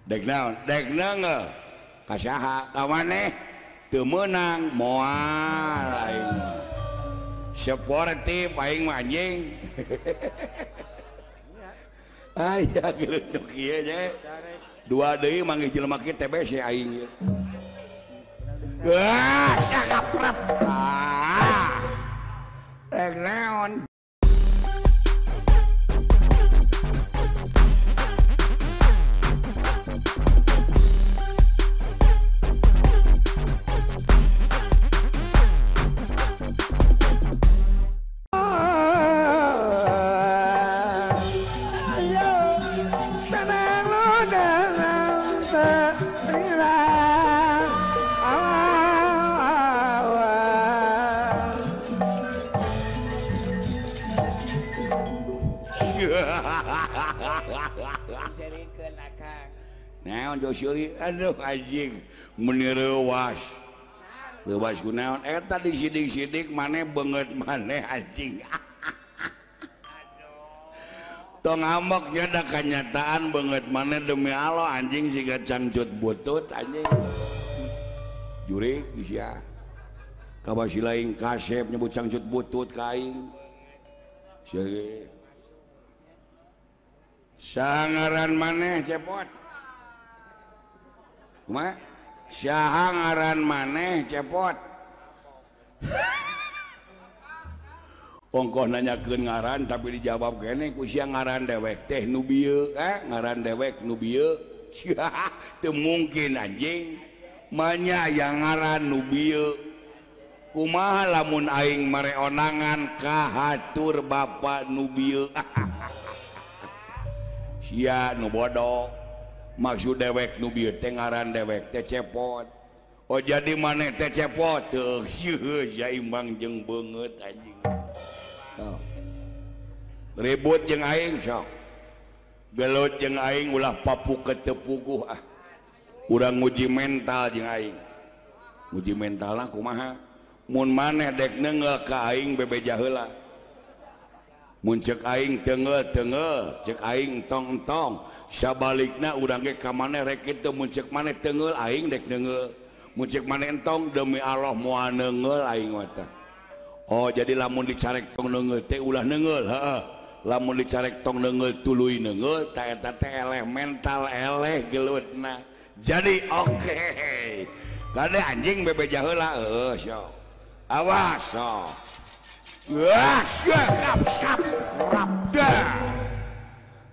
dek naon dek nge kasaha ka maneh teu meunang moal aing mah sportif aing mah anjing aya geuleuh nu kieu nya dua deui mangga jelema kieu TBC aing wah sakaprep dek naon naon Josyuri aduh anjing menireuwas leuwas kunaon eta disidik-sidik maneh beungeut maneh anjing tong amok nya da kanyataan beungeut maneh demi Allah anjing siga cangcut butut anjing jurig sia kabasi lain kasep nyebut cangcut butut ka aing seueur sangaran maneh cepot kumaha saha ngaran maneh cepot ongkoh nanyakeun ngaran tapi dijawab keneh ku sia ngaran dewek teh nu bieu ngaran dewek nu bieu teu mungkin anjing manya yang ngaran nu bieu kumaha lamun aing mareonangan ka hatur bapa nu bieu sia nu bodoh maksud dewek nu bieu teh ngaran dewek teh cepot oh jadi maneh teh cepot teu seueuh jaimbang jeung beungeut anjing ribut jeung aing sok gelut jeung aing ulah papuk teu puguh urang nguji mental jeung aing nguji mentalna kumaha mun maneh dek neungeul ka aing bebeja heula mun ceuk aing teungeul ceuk aing entong sabalikna urang ge ka maneh rek kitu mun ceuk maneh teungeul aing dek neungeul mun ceuk maneh entong demi Allah moal neungeul aing mah tah oh jadi lamun dicarek tong neungeul teh ulah neungeul heeh lamun dicarek tong neungeul tuluy neungeul tah eta teh eleh mental eleh geulutna jadi oke kade anjing bebeja heula sok awas sok wah siap rabda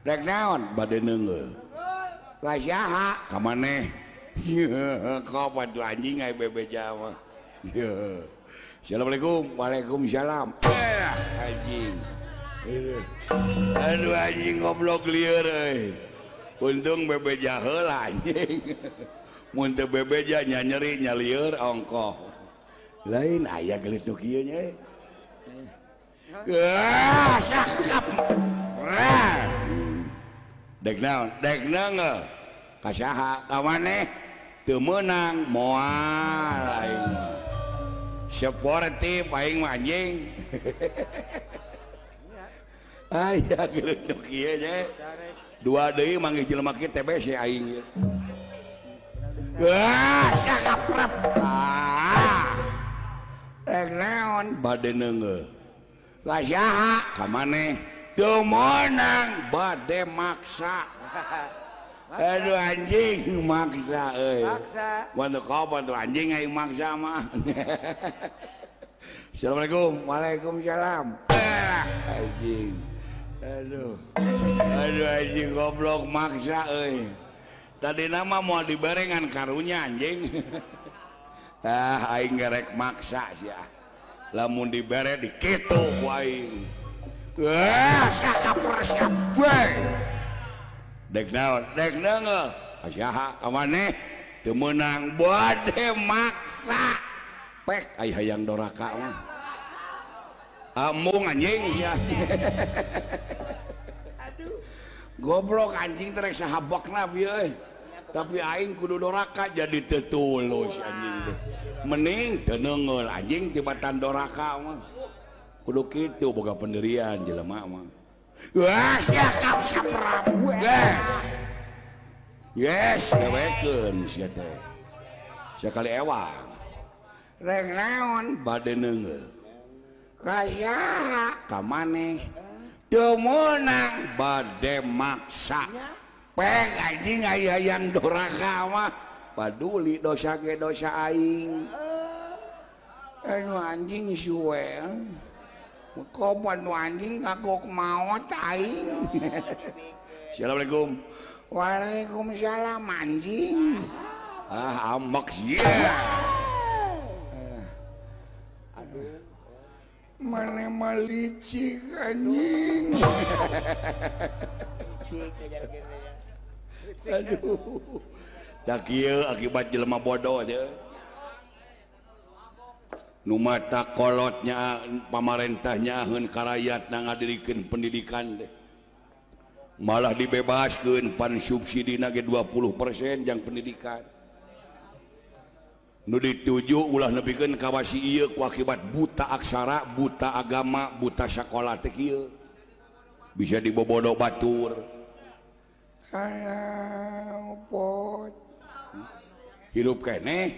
dek naon bade neungeul ka saha ka maneh kopat tu anjing ai bebeja mah Assalamualaikum waalaikumsalam anjing aduh anjing goblok lieur euy untung bebeja heula anjing mun teu bebeja nya nyeri nya lieur ongkoh lain aya gelit nu kieu nya sakap dek naon dek neungeul kasaha ka maneh teu meunang moal aing mah sportif aing mah anjing aya gelut nu kieu nya dua deui mangga jelema kieu TBC aing sakaprep dek naon bade neungeul kasaha ka maneh teu meunang bade maksa aduh anjing maksa euy maksa wantu kapan tuh anjing aing maksa mah Assalamualaikum waalaikumsalam anjing aduh anjing goblok maksa euy tadi nama mau dibarengan karunya anjing aing gerek maksa sia lamun dibere dikitu ku aing sakapresiap bae dek naon dek neungeul kasaha ka maneh teu meunang bade maksa pek ai hayang doraka mah amung anjing sia aduh goblok anjing teh rek sahabakna bieu euy tapi aing kudu doraka jadi teu tulus anjing teh mending teu neungeul anjing tibatan doraka mah kudu kitu boga pendirian jelema mah wah siap saprabu yes lewekeun sia teh sekali ewang rek naon bade neungeul kasaha ka maneh teu meunang bade maksa peng anjing aya yang doraka mah paduli dosa ge dosa aing anu anjing suwe kopan anjing kagok maot aing Assalamualaikum Waalaikumsalam anjing ambak sia aduh mana malicik anjing aduh dak ieu akibat jelema bodoh teh nu mata kolotnya pamarentahnya nyaheun ka rakyatna ngadirikeun pendidikan teh malah dibebaskeun pan subsidina ge 20% jang pendidikan nu dituju ulah nepikeun ka wasi ieu ku akibat buta aksara buta agama buta sakola teh kieu bisa dibobodo batur alah pot hirup keneh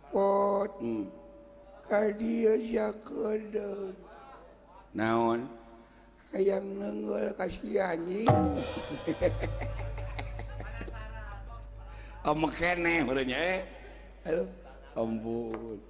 pot ka dieu sakedeun naon hayang neungeul ka si anjing om keneh urangnya halo ampun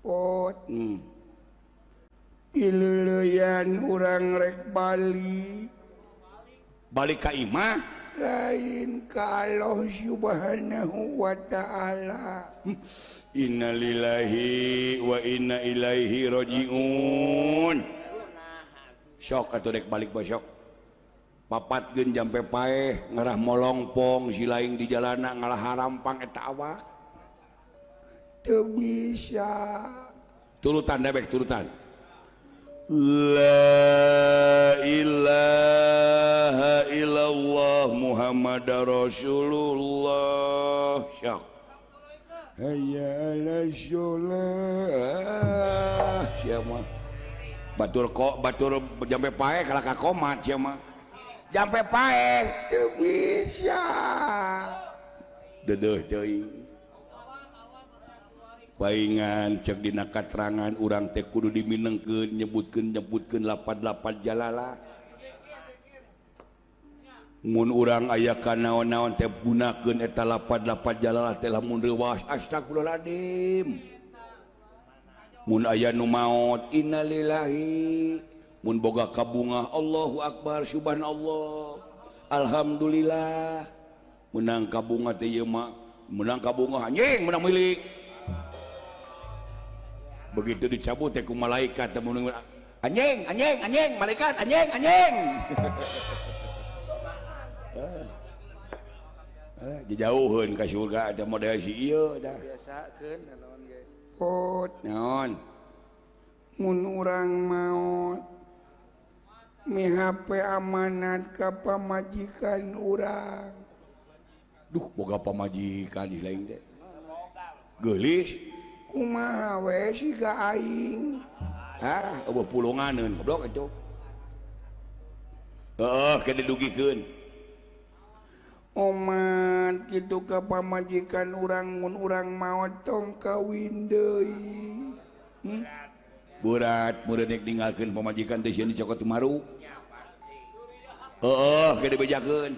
pot ileuleyan urang rek balik ka imah lain ka Allah subhanahu wa ta'ala innalillahi wa inna ilaihi rajiun sok atuh dek balik besok papatkeun jampe paeh ngarah molongpong silaing di jalana ngalah harampang eta awak teu bisa turutan debek turutan la ilaha illallah Muhammadar Rasulullah syak hayya 'alas sholah sia mah batur jampe paeh kalah ka komat sia mah jampe paeh teu bisa deudeuh teuing paingan cek dina katerangan urang teh kudu diminengkeun nyebutkeun lapan-lapan jalalah mun urang aya ka naon-naon teh gunakeun eta lapan-lapan jalalah teh lamun reuwas astagfirullahaladzim mun aya nu maot innalillahi mun boga kabungah Allahu akbar subhanallah alhamdulillah menang kabungah teh ieu mah menang kabungah anjing menang milik begitu dicabut teh ku malaikat teh anjing malaikat anjing dijauheun ka surga teh model si ieu dah biasakeun naon ge pot naon mun urang maot mi HP amanat ka pamajikan urang duh boga pamajikan di lain teh geulis kumaha we siga aing eueuh pulunganeun goblok atuh heeh ke didugikeun omat kitu ka pamajikan urang mun urang maot tong kawin deui berat murid ninggalkeun pamajikan teh sieun dicokot maru heeh ke dibejakeun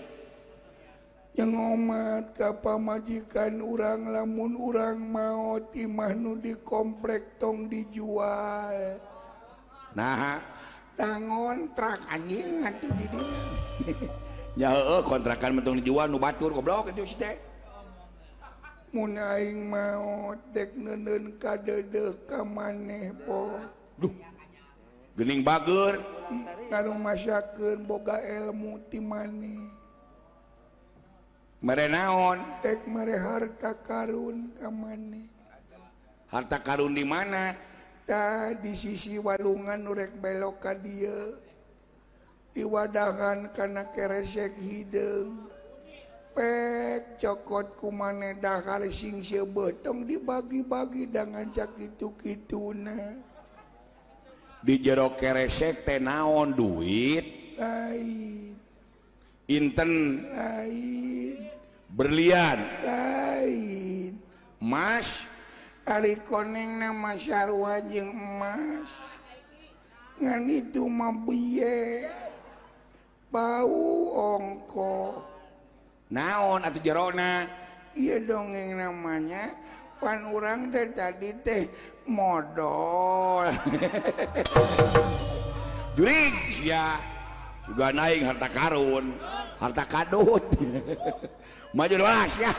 yang omat ka pamajikan urang lamun urang maot imah nu di komplek tong dijual nah ngontrak anjing atuh di dieu nya heueuh kontrakan mentong dijual nu batur goblok itu teh mun aing maot dek neuneun ka deudeuh ka maneh po duh geuning bageur ngarumasakeun boga ilmu ti maneh mere naon dek mere harta karun ka maneh harta karun di mana tah di sisi walungan nu rek belok ka dieu diwadahan kana keresek hideung pek cokot ku maneh dahar sing seubeuh tong dibagi-bagi dengan sakitu-kituna di jero keresek teh naon duit lain inten lain, berlian lain, emas ari koneng nama sarua jeung emas ngan itu mah biye bau ongko naon atuh jerona ieu dongeng namanya pan urang teh tadi teh modal jurig sia juga naik harta karun harta kadut maju lah siap